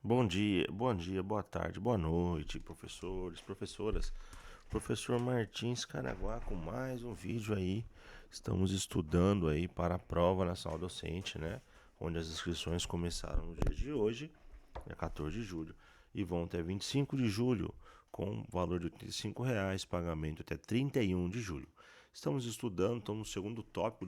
Bom dia, boa tarde, boa noite, professores, professoras. Professor Martins Caraguá com mais um vídeo aí. Estamos estudando aí para a prova nacional docente, né? Onde as inscrições começaram no dia de hoje, dia 14 de julho, e vão até 25 de julho, com valor de R$ 85, pagamento até 31 de julho. Estamos estudando, estamos no segundo tópico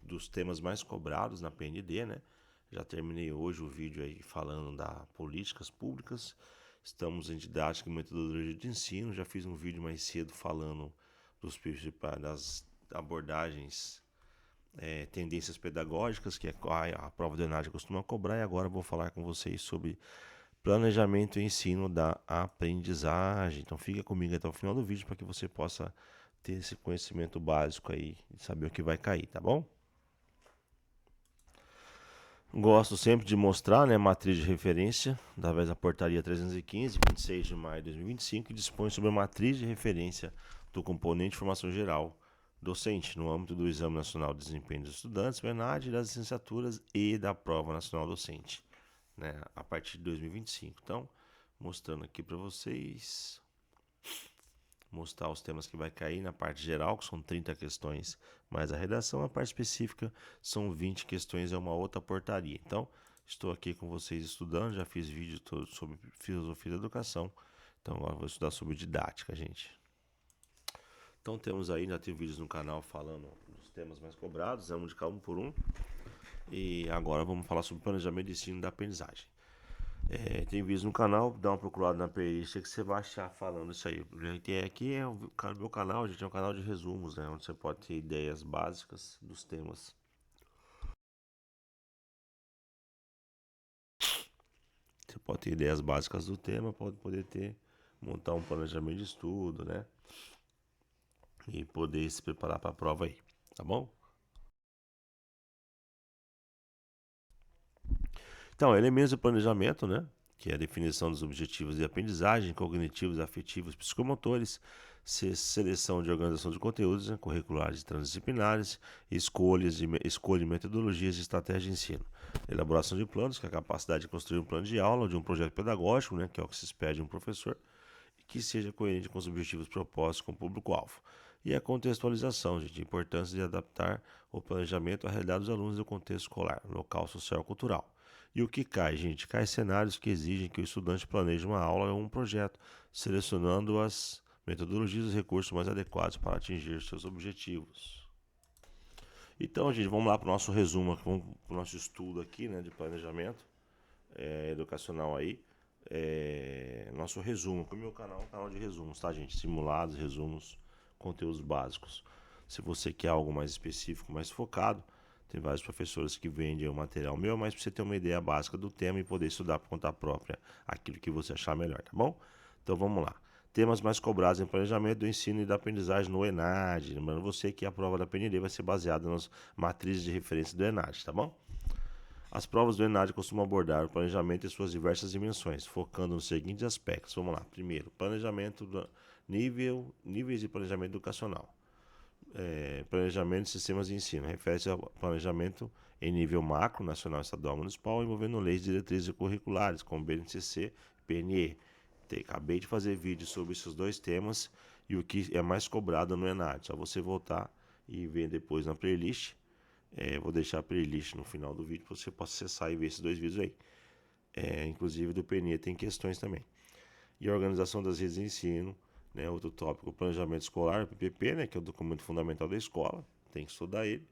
dos temas mais cobrados na PND, né? Já terminei hoje o vídeo aí falando da políticas públicas. Estamos em didática e metodologia de ensino. Já fiz um vídeo mais cedo falando dos principais das abordagens, tendências pedagógicas que a prova do ENAD costuma cobrar. E agora eu vou falar com vocês sobre planejamento e ensino da aprendizagem. Então fica comigo até o final do vídeo para que você possa ter esse conhecimento básico aí e saber o que vai cair, tá bom? Gosto sempre de mostrar, né, matriz de referência, através da portaria 315, 26 de maio de 2025, que dispõe sobre a matriz de referência do componente de formação geral docente, no âmbito do Exame Nacional de Desempenho dos Estudantes, MENAD, das licenciaturas e da Prova Nacional Docente, né, a partir de 2025. Então, mostrando aqui para vocês, mostrar os temas que vai cair na parte geral, que são 30 questões, mais a redação. A parte específica são 20 questões, é uma outra portaria. Então, estou aqui com vocês estudando, já fiz vídeo todo sobre filosofia da educação, então agora vou estudar sobre didática, gente. Então temos aí, já tem vídeos no canal falando dos temas mais cobrados, vamos de cada um por um. E agora vamos falar sobre planejamento de ensino da aprendizagem. Tem vídeos no canal, dá uma procurada na playlist que você vai achar falando isso aí. Aqui é o meu canal, gente, é um canal de resumos, né? Onde você pode ter ideias básicas dos temas. Você pode ter ideias básicas do tema, pode poder montar um planejamento de estudo, né? E poder se preparar para a prova aí, tá bom? Então, elementos do planejamento, né? Que é a definição dos objetivos de aprendizagem, cognitivos, afetivos, psicomotores, seleção de organização de conteúdos, né, curriculares e transdisciplinares, escolha de metodologias e estratégias de ensino. Elaboração de planos, que é a capacidade de construir um plano de aula ou de um projeto pedagógico, né, que é o que se espera de um professor, e que seja coerente com os objetivos propostos com o público-alvo. E a contextualização, gente, a importância de adaptar o planejamento à realidade dos alunos do contexto escolar, local, social e cultural. E o que cai, gente? Cai cenários que exigem que o estudante planeje uma aula ou um projeto, selecionando as metodologias e os recursos mais adequados para atingir seus objetivos. Então, gente, vamos lá para o nosso resumo, vamos para o nosso estudo aqui, né, de planejamento educacional aí. Nosso resumo, porque o meu canal é um canal de resumos, tá, gente? Simulados, resumos, conteúdos básicos. Se você quer algo mais específico, mais focado, tem vários professores que vendem o material meu, mas para você ter uma ideia básica do tema e poder estudar por conta própria aquilo que você achar melhor, tá bom? Então vamos lá. Temas mais cobrados em planejamento do ensino e da aprendizagem no ENAD. Lembrando você que a prova da PND vai ser baseada nas matrizes de referência do ENAD, tá bom? As provas do ENAD costumam abordar o planejamento em suas diversas dimensões, focando nos seguintes aspectos. Vamos lá. Primeiro, níveis de planejamento educacional. Planejamento de sistemas de ensino. Refere-se ao planejamento em nível macro, nacional, estadual, municipal, envolvendo leis e diretrizes curriculares, como BNCC, PNE. Acabei de fazer vídeo sobre esses dois temas e o que é mais cobrado no ENAD. Só você voltar e ver depois na playlist. Vou deixar a playlist no final do vídeo para você possa acessar e ver esses dois vídeos aí. Inclusive do PNE tem questões também. E a organização das redes de ensino, né? Outro tópico, planejamento escolar, PPP, né? Que é o documento fundamental da escola, tem que estudar ele.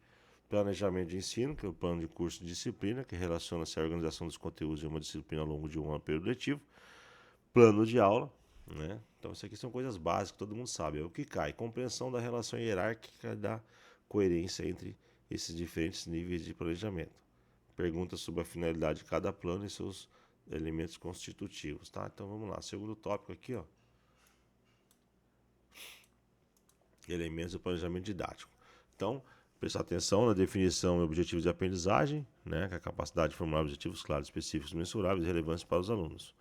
Planejamento de ensino, que é o plano de curso de disciplina, que relaciona-se à organização dos conteúdos de uma disciplina ao longo de um ano período letivo. Plano de aula, né? Então isso aqui são coisas básicas, que todo mundo sabe. É o que cai, compreensão da relação hierárquica da coerência entre esses diferentes níveis de planejamento. Perguntas sobre a finalidade de cada plano e seus elementos constitutivos, tá? Então vamos lá, segundo tópico aqui, ó. Elementos do planejamento didático. Então, prestar atenção na definição e objetivos de aprendizagem, né? Que é a capacidade de formular objetivos claros, específicos, mensuráveis e relevantes para os alunos.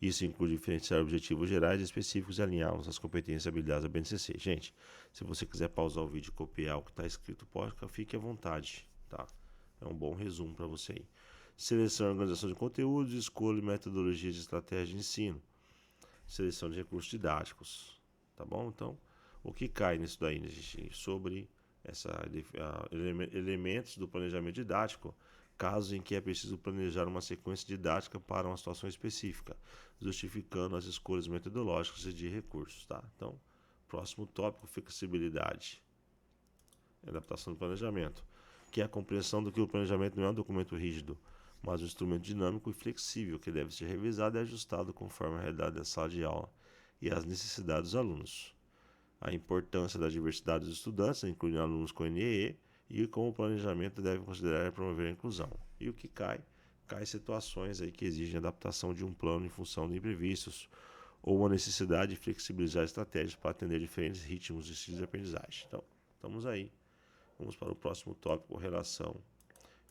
Isso inclui diferenciar objetivos gerais e específicos e alinhá-los às competências e habilidades da BNCC. Gente, se você quiser pausar o vídeo e copiar o que está escrito, pode, fique à vontade, tá? É um bom resumo para você aí. Seleção e organização de conteúdos, escolha e metodologias de estratégia de ensino. Seleção de recursos didáticos. Tá bom? Então, o que cai nisso daí, né, gente? Sobre elementos do planejamento didático, casos em que é preciso planejar uma sequência didática para uma situação específica, justificando as escolhas metodológicas e de recursos. Tá? Então, próximo tópico, flexibilidade. Adaptação do planejamento, que é a compreensão do que o planejamento não é um documento rígido, mas um instrumento dinâmico e flexível que deve ser revisado e ajustado conforme a realidade da sala de aula e as necessidades dos alunos. A importância da diversidade dos estudantes, incluindo alunos com NEE, e como o planejamento deve considerar e promover a inclusão. E o que cai? Cai situações aí que exigem adaptação de um plano em função de imprevistos ou uma necessidade de flexibilizar estratégias para atender diferentes ritmos e estilos de aprendizagem. Então, estamos aí. Vamos para o próximo tópico, relação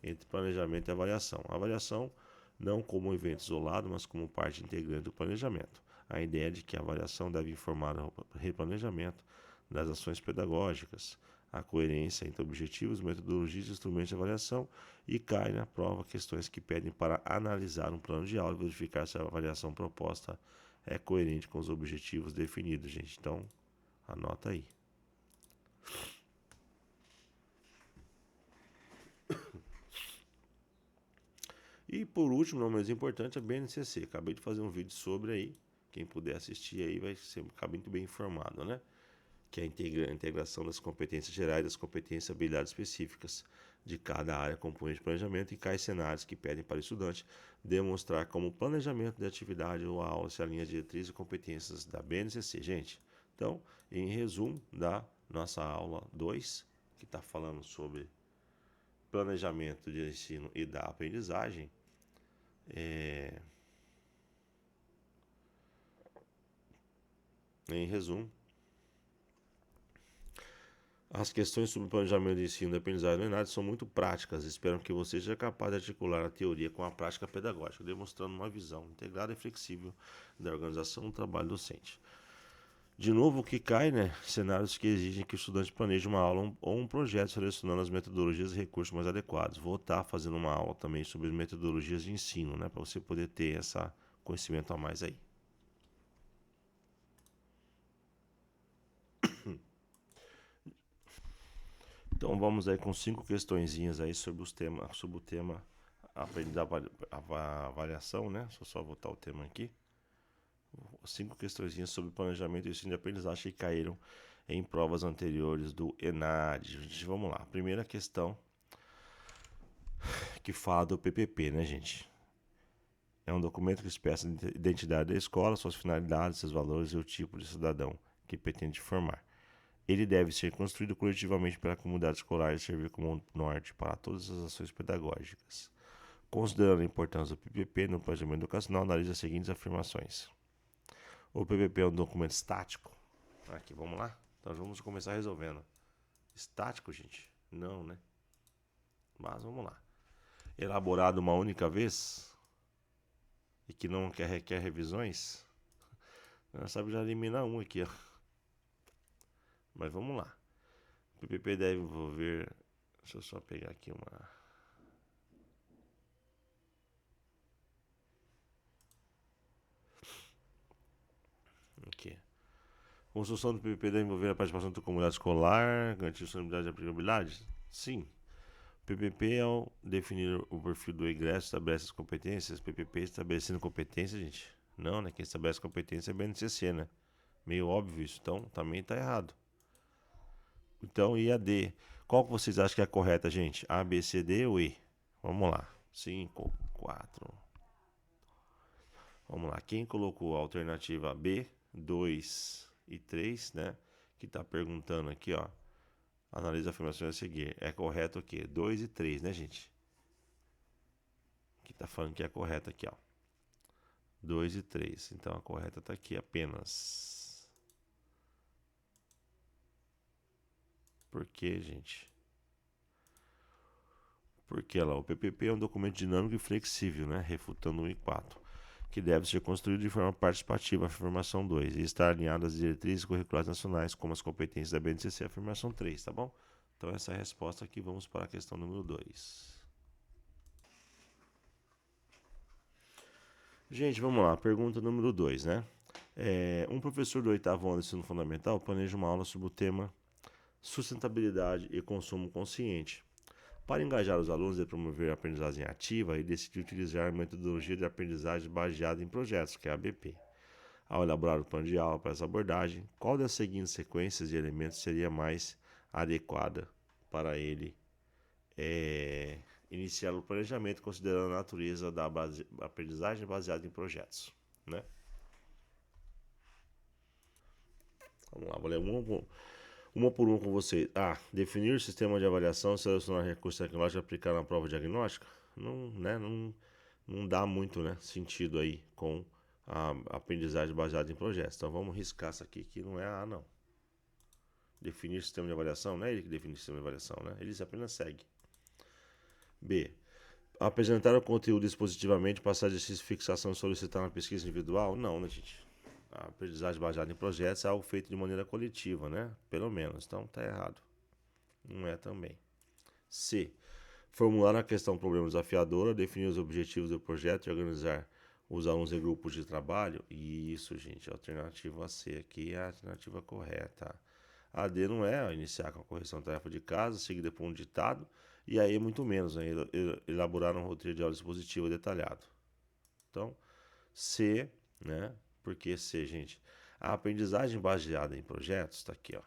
entre planejamento e avaliação. A avaliação não como um evento isolado, mas como parte integrante do planejamento. A ideia de que a avaliação deve informar o replanejamento das ações pedagógicas, a coerência entre objetivos, metodologias e instrumentos de avaliação, e cai na prova questões que pedem para analisar um plano de aula e verificar se a avaliação proposta é coerente com os objetivos definidos, gente. Então, anota aí. E por último, não menos importante, a BNCC. Acabei de fazer um vídeo sobre aí. Quem puder assistir aí vai ficar muito bem informado, né? Que é a integração das competências gerais, das competências e habilidades específicas de cada área componente de planejamento e cai cenários que pedem para o estudante demonstrar como o planejamento de atividade ou aula se alinha às diretrizes e competências da BNCC, gente. Então, em resumo da nossa aula 2, que está falando sobre planejamento de ensino e da aprendizagem, em resumo, as questões sobre planejamento de ensino e aprendizagem no ENAD são muito práticas. Espero que você seja capaz de articular a teoria com a prática pedagógica, demonstrando uma visão integrada e flexível da organização do trabalho docente. De novo, o que cai, né? Cenários que exigem que o estudante planeje uma aula ou um projeto selecionando as metodologias e recursos mais adequados. Vou estar fazendo uma aula também sobre metodologias de ensino, né? Para você poder ter esse conhecimento a mais aí. Então vamos aí com 5 questõezinhas aí sobre o tema avaliação, né? Só botar o tema aqui. 5 questõezinhas sobre planejamento e ensino de aprendizagem que caíram em provas anteriores do ENAD. Gente, vamos lá. Primeira questão que fala do PPP, né, gente? É um documento que expressa a identidade da escola, suas finalidades, seus valores e o tipo de cidadão que pretende formar. Ele deve ser construído coletivamente pela comunidade escolar e servir como norte para todas as ações pedagógicas. Considerando a importância do PPP no planejamento educacional, analise as seguintes afirmações. O PPP é um documento estático. Aqui, vamos lá? Então vamos começar resolvendo. Estático, gente? Não, né? Mas vamos lá. Elaborado uma única vez e que não requer revisões. Já sabe, já elimina um aqui, ó. Mas vamos lá. O PPP deve envolver... Deixa eu só pegar aqui uma... Aqui. Construção do PPP deve envolver a participação da comunidade escolar, garantir sustentabilidade e aplicabilidade? Sim. O PPP, ao definir o perfil do egresso, estabelece as competências. PPP estabelecendo competência, gente? Não, né? Quem estabelece competência é a BNCC, né? Meio óbvio isso. Então, também está errado. Então, e a D? Qual que vocês acham que é a correta, gente? A, B, C, D ou E? Vamos lá. 5, 4. Vamos lá. Quem colocou a alternativa B, 2 e 3, né? Que está perguntando aqui, ó. Analisa as afirmações a seguir. É correto o quê? 2 e 3, né, gente? Que está falando que é correto aqui, ó. 2 e 3. Então a correta está aqui apenas. Por quê, gente? Porque lá, o PPP é um documento dinâmico e flexível, né? Refutando 1 e 4. Que deve ser construído de forma participativa, afirmação 2, e estar alinhado às diretrizes curriculares nacionais, como as competências da BNCC, afirmação 3, tá bom? Então essa é a resposta aqui, vamos para a questão número 2. Gente, vamos lá. Pergunta número 2, né? Um professor do oitavo ano do ensino fundamental planeja uma aula sobre o tema sustentabilidade e consumo consciente. Para engajar os alunos e promover a aprendizagem ativa, ele decidiu utilizar a metodologia de aprendizagem baseada em projetos, que é a ABP. Ao elaborar o plano de aula para essa abordagem, qual das seguintes sequências de elementos seria mais adequada para ele iniciar o planejamento considerando a natureza da aprendizagem baseada em projetos, né? Vamos lá, vou ler uma por uma com vocês. Definir o sistema de avaliação, selecionar recursos tecnológicos e aplicar na prova diagnóstica. Não, né, não dá muito, né, sentido aí com a aprendizagem baseada em projetos. Então vamos riscar isso aqui que não é A, não. Definir o sistema de avaliação, não é ele que define o sistema de avaliação, né? Ele apenas segue. B. Apresentar o conteúdo expositivamente, passar exercício de fixação e solicitar uma pesquisa individual? Não, né, gente? A aprendizagem baseada em projetos é algo feito de maneira coletiva, né? Pelo menos. Então tá errado. Não é também. C. Formular a questão problema desafiadora, definir os objetivos do projeto e organizar os alunos em grupos de trabalho. Isso, gente. A alternativa C aqui é a alternativa correta. A D não é iniciar com a correção da tarefa de casa, seguida por um ditado, e aí muito menos, né? Elaborar um roteiro de aula expositivo detalhado. Então, C, né? Por que C, gente? A aprendizagem baseada em projetos, está aqui, ó.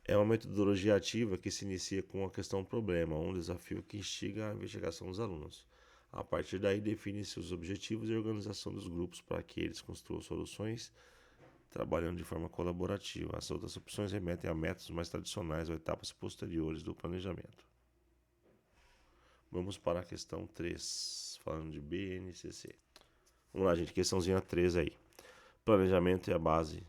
É uma metodologia ativa que se inicia com a questão problema, um desafio que instiga a investigação dos alunos. A partir daí, define-se os objetivos e a organização dos grupos para que eles construam soluções trabalhando de forma colaborativa. As outras opções remetem a métodos mais tradicionais ou etapas posteriores do planejamento. Vamos para a questão 3, falando de BNCC. Vamos lá, gente, questãozinha 3 aí. Planejamento é a base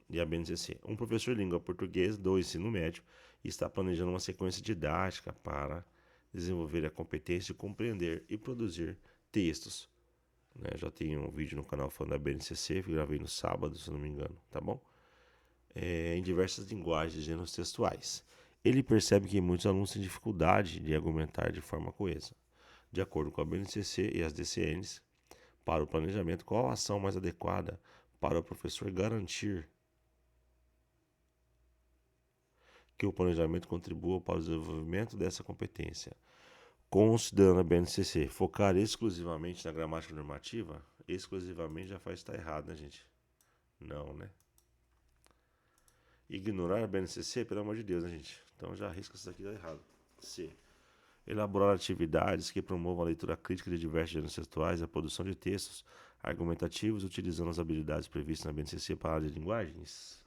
de a BNCC. Um professor de língua portuguesa do ensino médio está planejando uma sequência didática para desenvolver a competência de compreender e produzir textos. Já tem um vídeo no canal falando da BNCC, que eu gravei no sábado, se não me engano, tá bom? Em diversas linguagens e gêneros textuais. Ele percebe que muitos alunos têm dificuldade de argumentar de forma coesa. De acordo com a BNCC e as DCNs, para o planejamento, qual a ação mais adequada para o professor garantir que o planejamento contribua para o desenvolvimento dessa competência? Considerando a BNCC, focar exclusivamente na gramática normativa, exclusivamente já faz estar errado, né, gente? Não, né? Ignorar a BNCC, pelo amor de Deus, né, gente? Então já arrisca isso aqui, tá errado. C. Elaborar atividades que promovam a leitura crítica de diversos gêneros textuais e a produção de textos argumentativos utilizando as habilidades previstas na BNCC para a área de linguagens.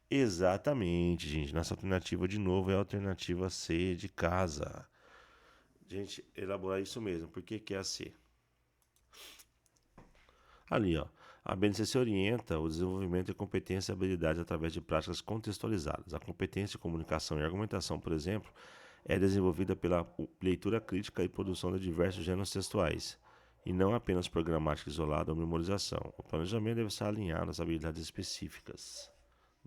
Exatamente, gente. Nossa alternativa, de novo, é a alternativa C de casa. Gente, elaborar isso mesmo. Por que é a C? Ali, ó. A BNCC orienta o desenvolvimento de competências e habilidades através de práticas contextualizadas. A competência de comunicação e argumentação, por exemplo, é desenvolvida pela leitura crítica e produção de diversos gêneros textuais, e não apenas por gramática isolada ou memorização. O planejamento deve estar alinhado às habilidades específicas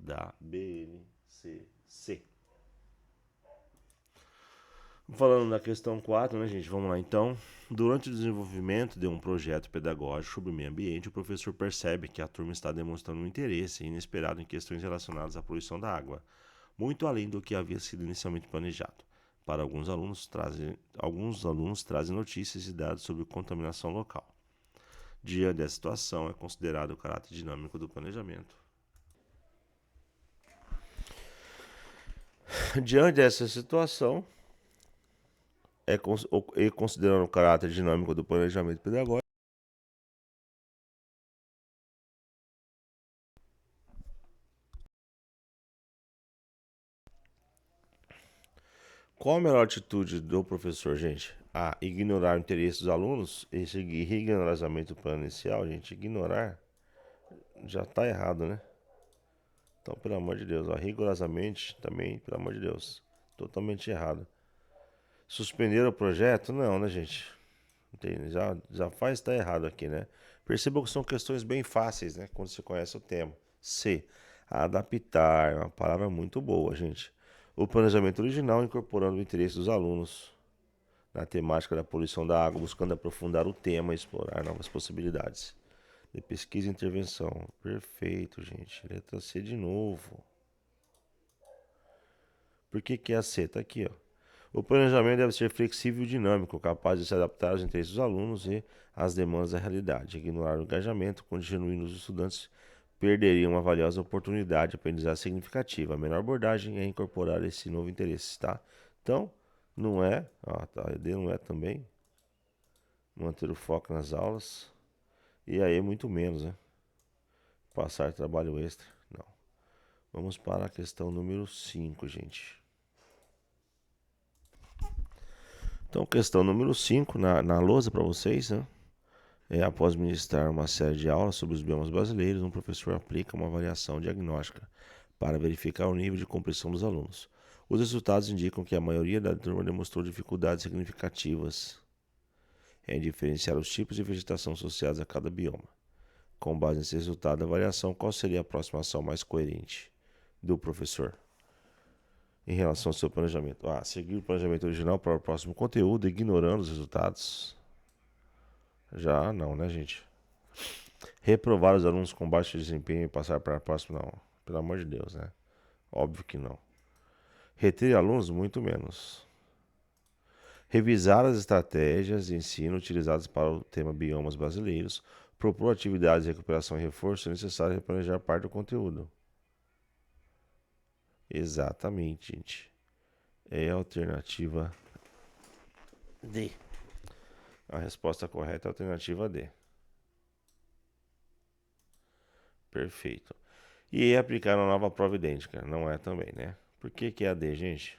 da BNCC. Falando da questão 4, né, gente? Vamos lá, então. Durante o desenvolvimento de um projeto pedagógico sobre o meio ambiente, o professor percebe que a turma está demonstrando um interesse inesperado em questões relacionadas à poluição da água, muito além do que havia sido inicialmente planejado. Para alguns alunos trazem notícias e dados sobre contaminação local. Diante dessa situação, é considerado o caráter dinâmico do planejamento. Diante dessa situação, considerando o caráter dinâmico do planejamento pedagógico, qual a melhor atitude do professor, gente? A. Ignorar o interesse dos alunos e seguir rigorosamente o plano inicial, gente. Ignorar já tá errado, né? Então, pelo amor de Deus, ó, rigorosamente também, pelo amor de Deus, totalmente errado. Suspender o projeto? Não, né, gente? Entende? Já faz estar errado aqui, né? Percebam que são questões bem fáceis, né? Quando você conhece o tema. C. Adaptar, é uma palavra muito boa, gente. O planejamento original incorporando o interesse dos alunos. na temática da poluição da água, buscando aprofundar o tema e explorar novas possibilidades de pesquisa e intervenção. Perfeito, gente. Letra C de novo. Por que é a C? Tá aqui, ó. O planejamento deve ser flexível e dinâmico, capaz de se adaptar aos interesses dos alunos e às demandas da realidade. Ignorar o engajamento com genuínos estudantes perderia uma valiosa oportunidade de aprendizagem significativa. A melhor abordagem é incorporar esse novo interesse, tá? Então, não é, ó, tá, a ED não é também. Manter o foco nas aulas. E aí, muito menos, né? Passar trabalho extra. Não. Vamos para a questão número 5, gente. Então, questão número 5 na lousa para vocês, né? Após ministrar uma série de aulas sobre os biomas brasileiros, um professor aplica uma avaliação diagnóstica para verificar o nível de compreensão dos alunos. Os resultados indicam que a maioria da turma demonstrou dificuldades significativas em diferenciar os tipos de vegetação associados a cada bioma. Com base nesse resultado da avaliação, qual seria a próxima ação mais coerente do professor em relação ao seu planejamento? Seguir o planejamento original para o próximo conteúdo, ignorando os resultados. Já não, né, gente? Reprovar os alunos com baixo desempenho e passar para a próxima, não. Pelo amor de Deus, né? Óbvio que não. Reter alunos, muito menos. Revisar as estratégias de ensino utilizadas para o tema biomas brasileiros, propor atividades de recuperação e reforço é necessário replanejar parte do conteúdo. Exatamente, gente. É a alternativa D. A resposta correta é a alternativa D. Perfeito. E aplicar uma nova prova idêntica? Não é também, né? Por que é a D, gente?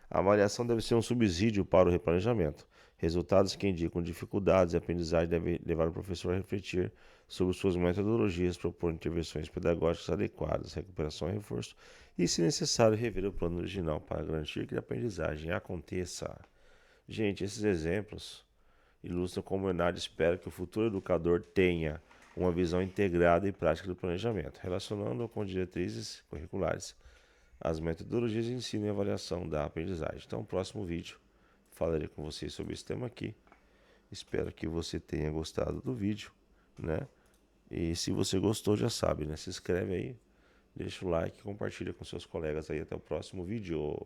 A avaliação deve ser um subsídio para o replanejamento. Resultados que indicam dificuldades e aprendizagem devem levar o professor a refletir sobre suas metodologias, propor intervenções pedagógicas adequadas, recuperação e reforço, e, se necessário, rever o plano original para garantir que a aprendizagem aconteça. Gente, esses exemplos ilustram como o Enad espera que o futuro educador tenha uma visão integrada e prática do planejamento, relacionando-o com diretrizes curriculares, as metodologias de ensino e avaliação da aprendizagem. Então, no próximo vídeo, falarei com vocês sobre esse tema aqui. Espero que você tenha gostado do vídeo, né? E se você gostou, já sabe, né? Se inscreve aí, deixa o like, compartilha com seus colegas aí. Até o próximo vídeo.